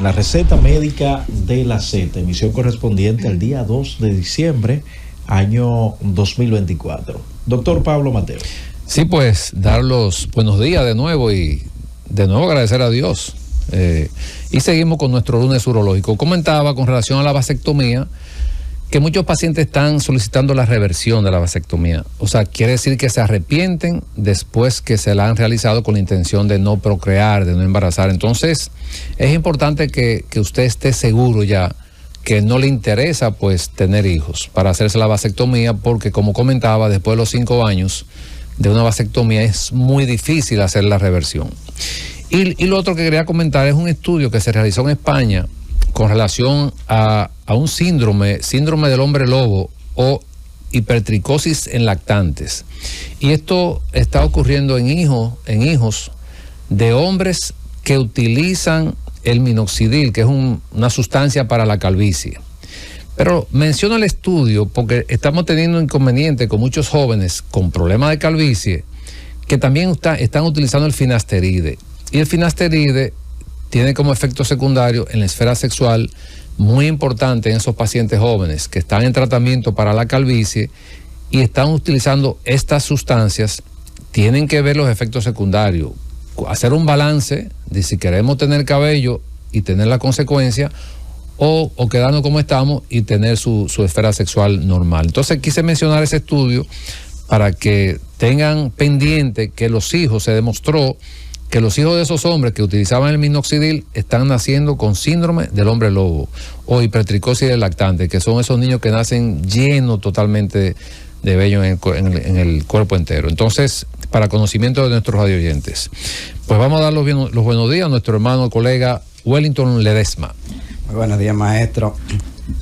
La receta médica de la Z, emisión correspondiente al día 2 de diciembre, año 2024. Doctor Pablo Mateo. Sí, pues dar los buenos días de nuevo y de nuevo agradecer a Dios. Y seguimos con nuestro lunes urológico. Comentaba con relación a la vasectomía que muchos pacientes están solicitando la reversión de la vasectomía. O sea, quiere decir que se arrepienten después que se la han realizado con la intención de no procrear, de no embarazar. Entonces, es importante que usted esté seguro ya que no le interesa pues tener hijos para hacerse la vasectomía, porque como comentaba, después de los 5 años de una vasectomía es muy difícil hacer la reversión. Y lo otro que quería comentar es un estudio que se realizó en España con relación a un síndrome del hombre lobo o hipertricosis en lactantes. Y esto está ocurriendo en hijos de hombres que utilizan el minoxidil, que es una sustancia para la calvicie. Pero menciono el estudio porque estamos teniendo inconvenientes con muchos jóvenes con problemas de calvicie que también están utilizando el finasteride. Y el finasteride tiene como efecto secundario en la esfera sexual muy importante en esos pacientes jóvenes que están en tratamiento para la calvicie y están utilizando estas sustancias. Tienen que ver los efectos secundarios, hacer un balance de si queremos tener cabello y tener la consecuencia o quedarnos como estamos y tener su esfera sexual normal. Entonces quise mencionar ese estudio para que tengan pendiente que se demostró que los hijos de esos hombres que utilizaban el minoxidil están naciendo con síndrome del hombre lobo o hipertricosis del lactante, que son esos niños que nacen llenos totalmente de vello en el cuerpo entero. Entonces, para conocimiento de nuestros radioyentes, pues vamos a dar los buenos días a nuestro hermano colega Wellington Ledesma. Muy buenos días, maestro.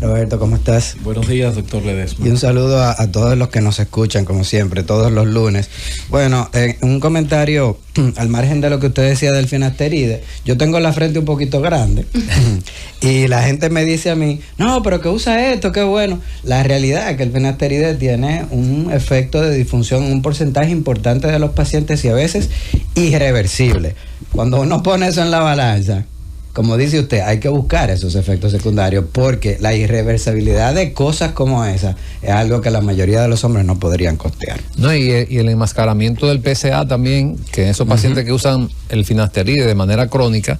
Roberto, ¿cómo estás? Buenos días, doctor Ledesma. Y un saludo a todos los que nos escuchan, como siempre, todos los lunes. Bueno, un comentario al margen de lo que usted decía del finasteride. Yo tengo la frente un poquito grande y la gente me dice a mí, no, pero que usa esto, qué bueno. La realidad es que el finasteride tiene un efecto de disfunción en un porcentaje importante de los pacientes y a veces irreversible. Cuando uno pone eso en la balanza, como dice usted, hay que buscar esos efectos secundarios porque la irreversibilidad de cosas como esa es algo que la mayoría de los hombres no podrían costear. No, y el enmascaramiento del PSA también, que esos pacientes que usan el finasteride de manera crónica,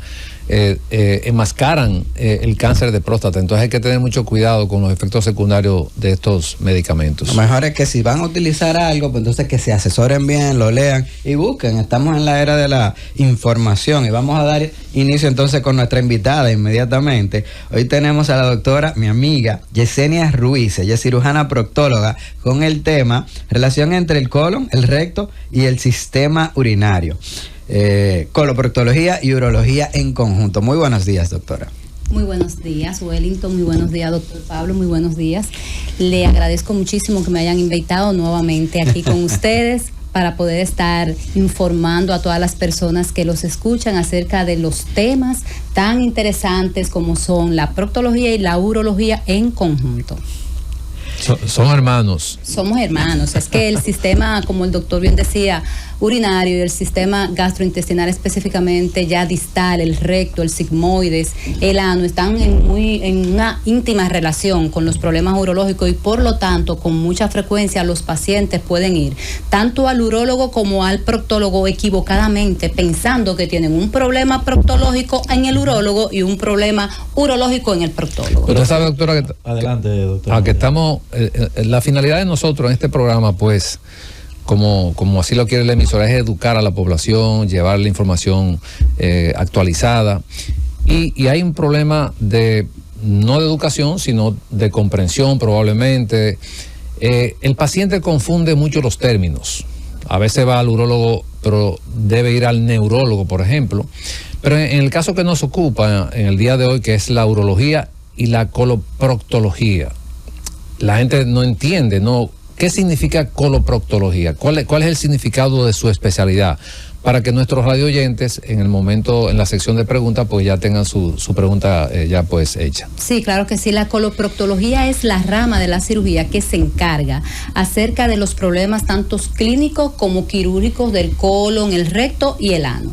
enmascaran el cáncer de próstata. Entonces hay que tener mucho cuidado con los efectos secundarios de estos medicamentos. Lo mejor es que si van a utilizar algo, pues entonces que se asesoren bien, lo lean y busquen. Estamos en la era de la información y vamos a dar inicio entonces con nuestra invitada inmediatamente. Hoy tenemos a la doctora, mi amiga Yesenia Ruiz. Ella es cirujana proctóloga con el tema relación entre el colon, el recto y el sistema urinario. Coloproctología y urología en conjunto. Muy buenos días, doctora. Muy buenos días, Wellington. Muy buenos días, doctor Pablo. Muy buenos días. Le agradezco muchísimo que me hayan invitado nuevamente aquí con ustedes para poder estar informando a todas las personas que los escuchan acerca de los temas tan interesantes como son la proctología y la urología en conjunto. Son hermanos. Somos hermanos. Es que el sistema, como el doctor bien decía, urinario y el sistema gastrointestinal específicamente ya distal, el recto, el sigmoides, el ano, están en una íntima relación con los problemas urológicos y por lo tanto con mucha frecuencia los pacientes pueden ir tanto al urólogo como al proctólogo equivocadamente pensando que tienen un problema proctológico en el urólogo y un problema urológico en el proctólogo. Pero sabe, doctora, adelante, doctora. Que estamos, la finalidad de nosotros en este programa, pues, como así lo quiere la emisora, es educar a la población, llevar la información actualizada. Y hay un problema no de educación, sino de comprensión probablemente. El paciente confunde mucho los términos. A veces va al urólogo, pero debe ir al neurólogo, por ejemplo. Pero en el caso que nos ocupa en el día de hoy, que es la urología y la coloproctología, la gente no entiende, ¿no? ¿Qué significa coloproctología? ¿Cuál es el significado de su especialidad? Para que nuestros radioyentes en el momento, en la sección de preguntas, pues ya tengan su pregunta ya pues hecha. Sí, claro que sí. La coloproctología es la rama de la cirugía que se encarga acerca de los problemas tanto clínicos como quirúrgicos del colon, el recto y el ano.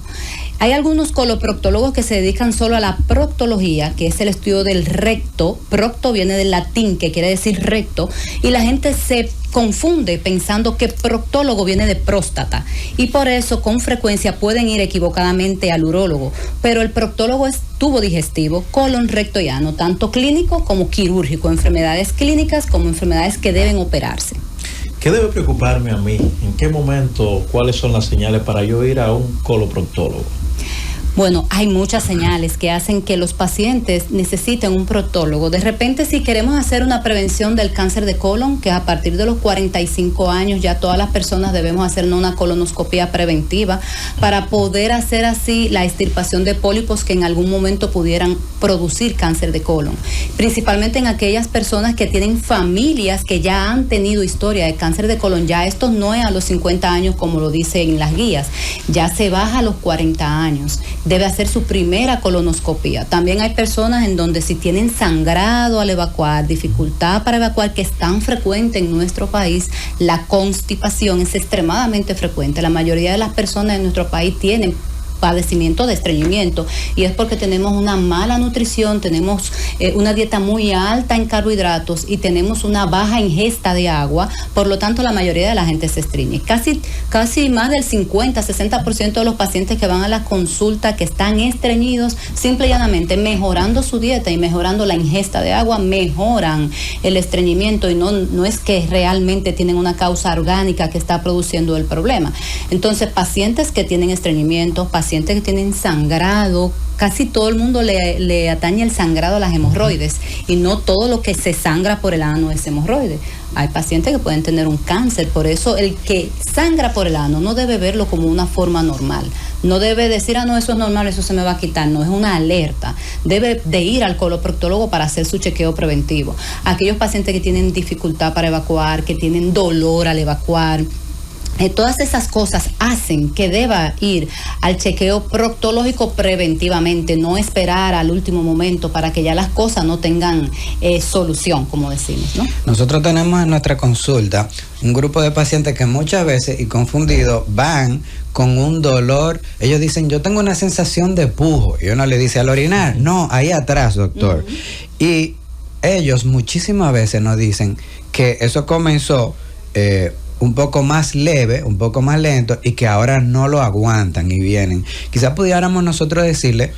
Hay algunos coloproctólogos que se dedican solo a la proctología, que es el estudio del recto. Procto viene del latín, que quiere decir recto, y la gente se confunde pensando que proctólogo viene de próstata, y por eso con frecuencia pueden ir equivocadamente al urólogo, pero el proctólogo es tubo digestivo, colon, recto y ano, tanto clínico como quirúrgico, enfermedades clínicas como enfermedades que deben operarse. ¿Qué debe preocuparme a mí? ¿En qué momento? ¿Cuáles son las señales para yo ir a un coloproctólogo? Bueno, hay muchas señales que hacen que los pacientes necesiten un proctólogo. De repente, si queremos hacer una prevención del cáncer de colon, que a partir de los 45 años ya todas las personas debemos hacernos una colonoscopia preventiva para poder hacer así la extirpación de pólipos que en algún momento pudieran producir cáncer de colon. Principalmente en aquellas personas que tienen familias que ya han tenido historia de cáncer de colon. Ya esto no es a los 50 años como lo dicen las guías, ya se baja a los 40 años. Debe hacer su primera colonoscopia. También hay personas en donde si tienen sangrado al evacuar, dificultad para evacuar, que es tan frecuente en nuestro país, la constipación es extremadamente frecuente. La mayoría de las personas en nuestro país tienen padecimiento de estreñimiento, y es porque tenemos una mala nutrición, tenemos una dieta muy alta en carbohidratos y tenemos una baja ingesta de agua. Por lo tanto, la mayoría de la gente se estreñe. Casi más del 50-60% de los pacientes que van a la consulta que están estreñidos, simple y llanamente mejorando su dieta y mejorando la ingesta de agua, mejoran el estreñimiento, y no es que realmente tienen una causa orgánica que está produciendo el problema. Entonces, pacientes que tienen estreñimiento, pacientes que tienen sangrado, casi todo el mundo le atañe el sangrado a las hemorroides, y no todo lo que se sangra por el ano es hemorroide. Hay pacientes que pueden tener un cáncer, por eso el que sangra por el ano no debe verlo como una forma normal. No debe decir, no, eso es normal, eso se me va a quitar. No, es una alerta. Debe de ir al coloproctólogo para hacer su chequeo preventivo. Aquellos pacientes que tienen dificultad para evacuar, que tienen dolor al evacuar, todas esas cosas hacen que deba ir al chequeo proctológico preventivamente, no esperar al último momento para que ya las cosas no tengan solución, como decimos, ¿no? Nosotros tenemos en nuestra consulta un grupo de pacientes que muchas veces, y confundidos, van con un dolor. Ellos dicen, yo tengo una sensación de pujo, y uno le dice, al orinar, no, ahí atrás, doctor. Y ellos muchísimas veces nos dicen que eso comenzó un poco más leve, un poco más lento, y que ahora no lo aguantan y vienen. Quizás pudiéramos nosotros decirle,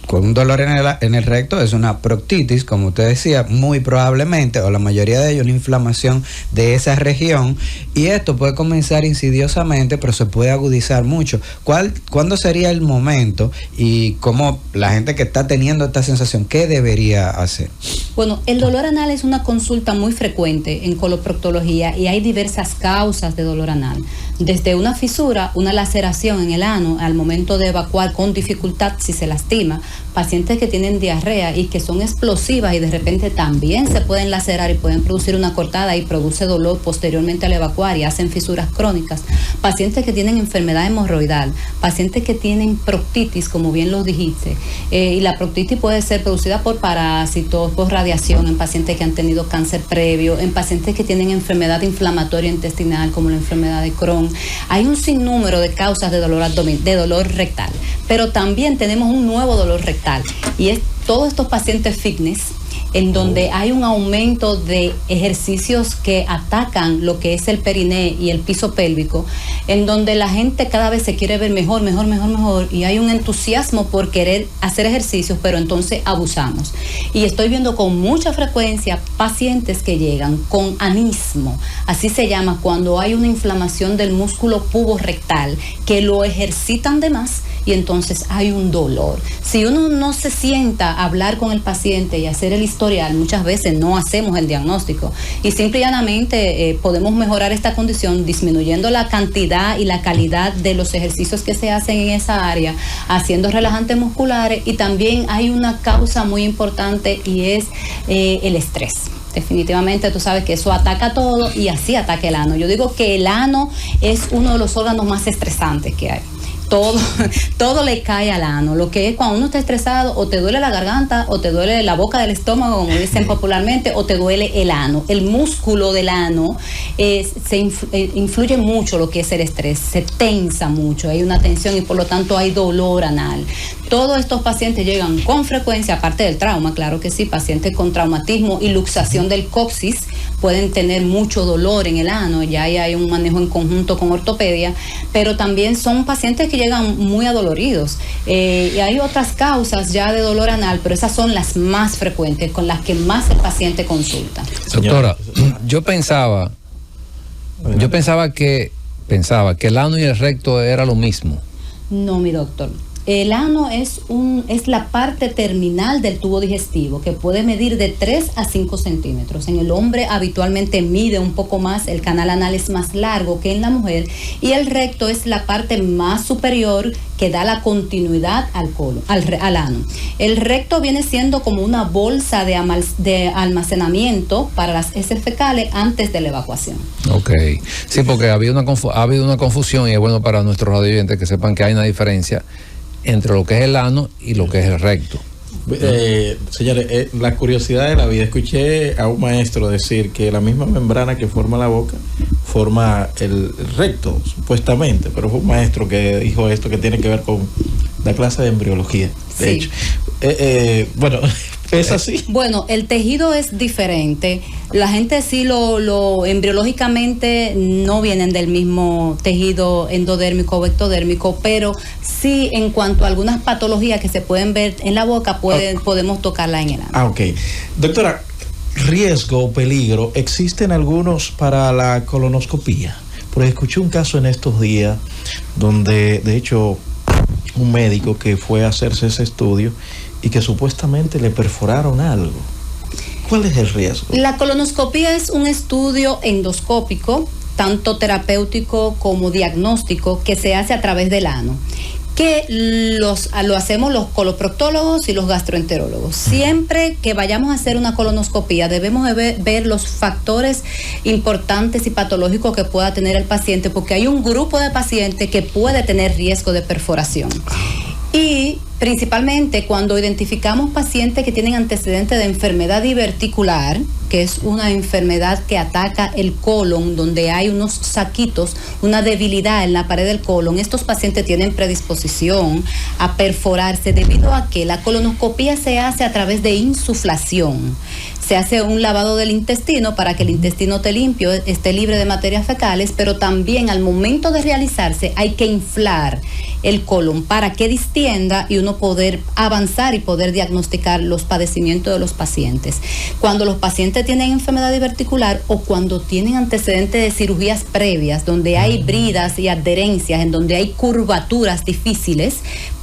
con un dolor en el recto, es una proctitis, como usted decía, muy probablemente, o la mayoría de ellos, una inflamación de esa región, y esto puede comenzar insidiosamente, pero se puede agudizar mucho. ¿Cuándo sería el momento, y cómo la gente que está teniendo esta sensación, qué debería hacer? Bueno, el dolor anal es una consulta muy frecuente en coloproctología, y hay diversas causas de dolor anal, desde una fisura, una laceración en el ano al momento de evacuar con dificultad si se lastima, pacientes que tienen diarrea y que son explosivas y de repente también se pueden lacerar y pueden producir una cortada y produce dolor posteriormente al evacuar y hacen fisuras crónicas, pacientes que tienen enfermedad hemorroidal, pacientes que tienen proctitis, como bien lo dijiste, y la proctitis puede ser producida por parásitos, por radiación, en pacientes que han tenido cáncer previo, en pacientes que tienen enfermedad inflamatoria intestinal como la enfermedad de Crohn. Hay un sinnúmero de causas de dolor rectal, pero también tenemos un nuevo dolor rectal, y es todos estos pacientes fitness en donde hay un aumento de ejercicios que atacan lo que es el periné y el piso pélvico, en donde la gente cada vez se quiere ver mejor, y hay un entusiasmo por querer hacer ejercicios, pero entonces abusamos. Y estoy viendo con mucha frecuencia pacientes que llegan con anismo, así se llama cuando hay una inflamación del músculo puborectal, que lo ejercitan de más y entonces hay un dolor. Si uno no se sienta a hablar con el paciente y hacer el historial, muchas veces no hacemos el diagnóstico, y simple y llanamente podemos mejorar esta condición disminuyendo la cantidad y la calidad de los ejercicios que se hacen en esa área, haciendo relajantes musculares. Y también hay una causa muy importante, y es el estrés. Definitivamente tú sabes que eso ataca todo, y así ataca el ano. Yo digo que el ano es uno de los órganos más estresantes que hay. todo le cae al ano. Lo que es cuando uno está estresado, o te duele la garganta, o te duele la boca del estómago, como dicen popularmente, o te duele el ano. El músculo del ano influye mucho lo que es el estrés, se tensa mucho, hay una tensión y por lo tanto hay dolor anal. Todos estos pacientes llegan con frecuencia, aparte del trauma, claro que sí, pacientes con traumatismo y luxación del coxis pueden tener mucho dolor en el ano, ya hay un manejo en conjunto con ortopedia, pero también son pacientes que llegan muy adoloridos. Y hay otras causas ya de dolor anal, pero esas son las más frecuentes, con las que más el paciente consulta. Doctora, yo pensaba que el ano y el recto era lo mismo. No, mi doctor. El ano es la parte terminal del tubo digestivo, que puede medir de 3 a 5 centímetros. En el hombre habitualmente mide un poco más, el canal anal es más largo que en la mujer, y el recto es la parte más superior que da la continuidad al colon, al ano. El recto viene siendo como una bolsa de almacenamiento para las heces fecales antes de la evacuación. Ok. Sí, porque ha habido una confusión, y es bueno para nuestros radioyentes que sepan que hay una diferencia entre lo que es el ano y lo que es el recto. Señores, la curiosidad de la vida, escuché a un maestro decir que la misma membrana que forma la boca forma el recto, supuestamente, pero fue un maestro que dijo esto que tiene que ver con la clase de embriología, de hecho. Bueno, ¿es así? Bueno, el tejido es diferente. La gente sí lo embriológicamente no vienen del mismo tejido endodérmico o ectodérmico, pero sí en cuanto a algunas patologías que se pueden ver en la boca, podemos tocarla en el ano. Ok. Doctora, riesgo o peligro, ¿existen algunos para la colonoscopía? Porque escuché un caso en estos días donde, de hecho, un médico que fue a hacerse ese estudio y que supuestamente le perforaron algo. ¿Cuál es el riesgo? La colonoscopía es un estudio endoscópico, tanto terapéutico como diagnóstico, que se hace a través del ano, que lo hacemos los coloproctólogos y los gastroenterólogos. Siempre que vayamos a hacer una colonoscopía debemos ver los factores importantes y patológicos que pueda tener el paciente, porque hay un grupo de pacientes que puede tener riesgo de perforación. Y principalmente cuando identificamos pacientes que tienen antecedentes de enfermedad diverticular, que es una enfermedad que ataca el colon, donde hay unos saquitos, una debilidad en la pared del colon, estos pacientes tienen predisposición a perforarse debido a que la colonoscopía se hace a través de insuflación. Se hace un lavado del intestino para que el intestino esté limpio, esté libre de materias fecales, pero también al momento de realizarse hay que inflar el colon para que distienda y uno poder avanzar y poder diagnosticar los padecimientos de los pacientes. Cuando los pacientes tienen enfermedad diverticular o cuando tienen antecedentes de cirugías previas, donde hay bridas y adherencias, en donde hay curvaturas difíciles,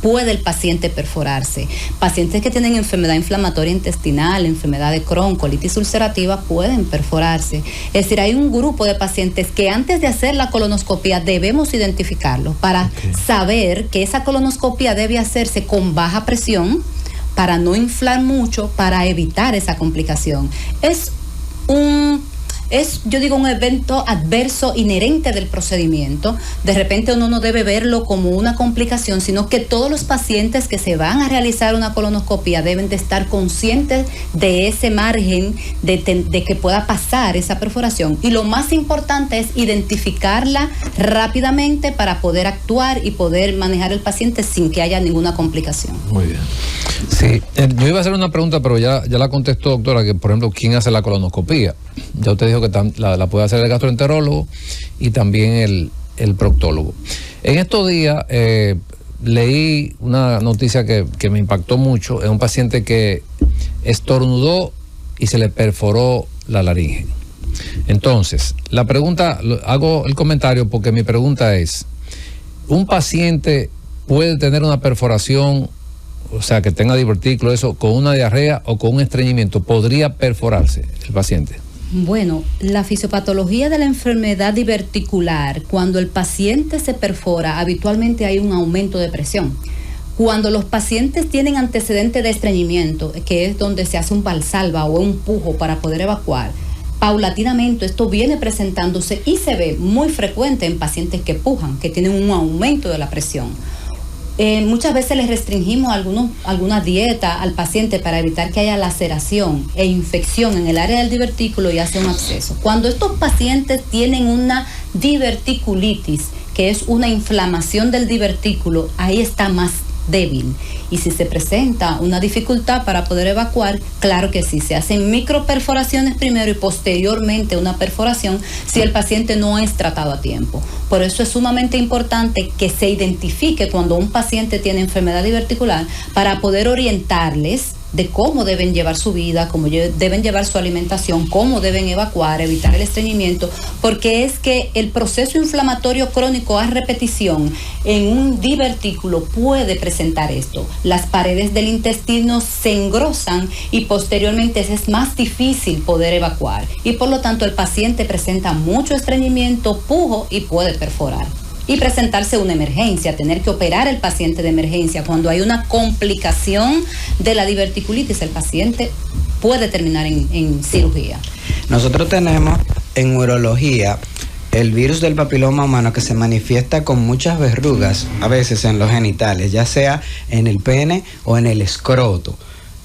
puede el paciente perforarse. Pacientes que tienen enfermedad inflamatoria intestinal, enfermedad de Crohn, colitis ulcerativa, pueden perforarse. Es decir, hay un grupo de pacientes que antes de hacer la colonoscopia debemos identificarlo para saber que esa colonoscopia debe hacerse con baja presión para no inflar mucho, para evitar esa complicación. Yo digo, un evento adverso inherente del procedimiento. De repente uno no debe verlo como una complicación, sino que todos los pacientes que se van a realizar una colonoscopia deben de estar conscientes de ese margen de que pueda pasar esa perforación. Y lo más importante es identificarla rápidamente para poder actuar y poder manejar el paciente sin que haya ninguna complicación. Muy bien. Sí, yo iba a hacer una pregunta, pero ya la contestó, doctora, que por ejemplo, ¿quién hace la colonoscopía? Ya usted dijo que la puede hacer el gastroenterólogo y también el proctólogo. En estos días leí una noticia que me impactó mucho. Es un paciente que estornudó y se le perforó la laringe. Entonces, la pregunta, hago el comentario porque mi pregunta es, ¿un paciente puede tener una perforación, o sea, que tenga divertículo, eso, con una diarrea o con un estreñimiento? ¿Podría perforarse el paciente? Bueno, la fisiopatología de la enfermedad diverticular, cuando el paciente se perfora, habitualmente hay un aumento de presión. Cuando los pacientes tienen antecedentes de estreñimiento, que es donde se hace un valsalva o un pujo para poder evacuar, paulatinamente esto viene presentándose y se ve muy frecuente en pacientes que pujan, que tienen un aumento de la presión. Muchas veces les restringimos alguna dieta al paciente para evitar que haya laceración e infección en el área del divertículo y hace un absceso. Cuando estos pacientes tienen una diverticulitis, que es una inflamación del divertículo, ahí está más débil. Y si se presenta una dificultad para poder evacuar, claro que sí, se hacen microperforaciones primero y posteriormente una perforación si el paciente no es tratado a tiempo. Por eso es sumamente importante que se identifique cuando un paciente tiene enfermedad diverticular para poder orientarles de cómo deben llevar su vida, cómo deben llevar su alimentación, cómo deben evacuar, evitar el estreñimiento, porque es que el proceso inflamatorio crónico a repetición en un divertículo puede presentar esto. Las paredes del intestino se engrosan y posteriormente es más difícil poder evacuar y por lo tanto el paciente presenta mucho estreñimiento, pujo y puede perforar. Y presentarse una emergencia, tener que operar el paciente de emergencia. Cuando hay una complicación de la diverticulitis, el paciente puede terminar en cirugía. Nosotros tenemos en urología el virus del papiloma humano que se manifiesta con muchas verrugas, a veces en los genitales, ya sea en el pene o en el escroto.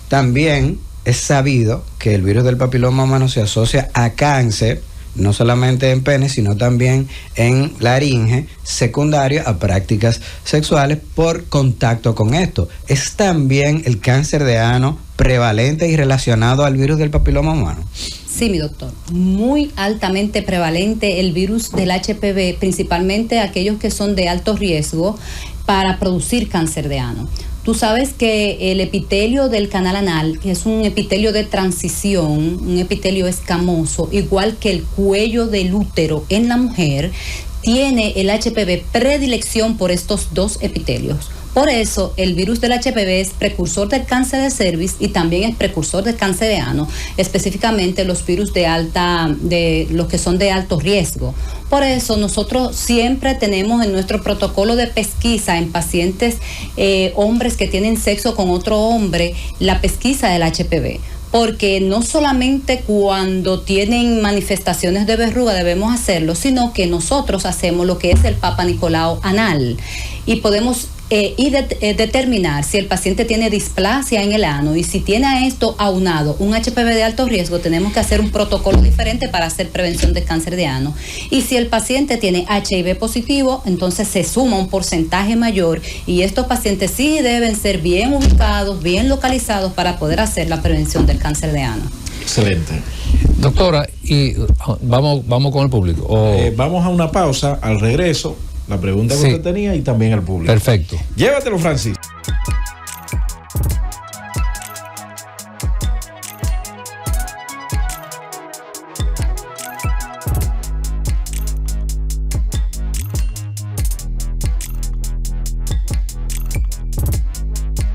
También es sabido que el virus del papiloma humano se asocia a cáncer, no solamente en pene, sino también en laringe, secundario a prácticas sexuales por contacto con esto. ¿Es también el cáncer de ano prevalente y relacionado al virus del papiloma humano? Sí, mi doctor, muy altamente prevalente el virus del HPV, principalmente aquellos que son de alto riesgo para producir cáncer de ano. Tú sabes que el epitelio del canal anal, que es un epitelio de transición, un epitelio escamoso, igual que el cuello del útero en la mujer, tiene el HPV predilección por estos dos epitelios. Por eso, el virus del HPV es precursor del cáncer de cervix y también es precursor del cáncer de ano, específicamente los virus de los que son de alto riesgo. Por eso, nosotros siempre tenemos en nuestro protocolo de pesquisa en pacientes hombres que tienen sexo con otro hombre, la pesquisa del HPV. Porque no solamente cuando tienen manifestaciones de verruga debemos hacerlo, sino que nosotros hacemos lo que es el Papa Nicolau anal y podemos determinar si el paciente tiene displasia en el ano y si tiene a esto aunado un HPV de alto riesgo, tenemos que hacer un protocolo diferente para hacer prevención de cáncer de ano. Y si el paciente tiene HIV positivo, entonces se suma un porcentaje mayor y estos pacientes sí deben ser bien ubicados, bien localizados para poder hacer la prevención del cáncer de ano. Excelente. Doctora, y vamos con el público. Vamos a una pausa, al regreso, la pregunta que usted tenía y también al público. Perfecto. Llévatelo, Francis.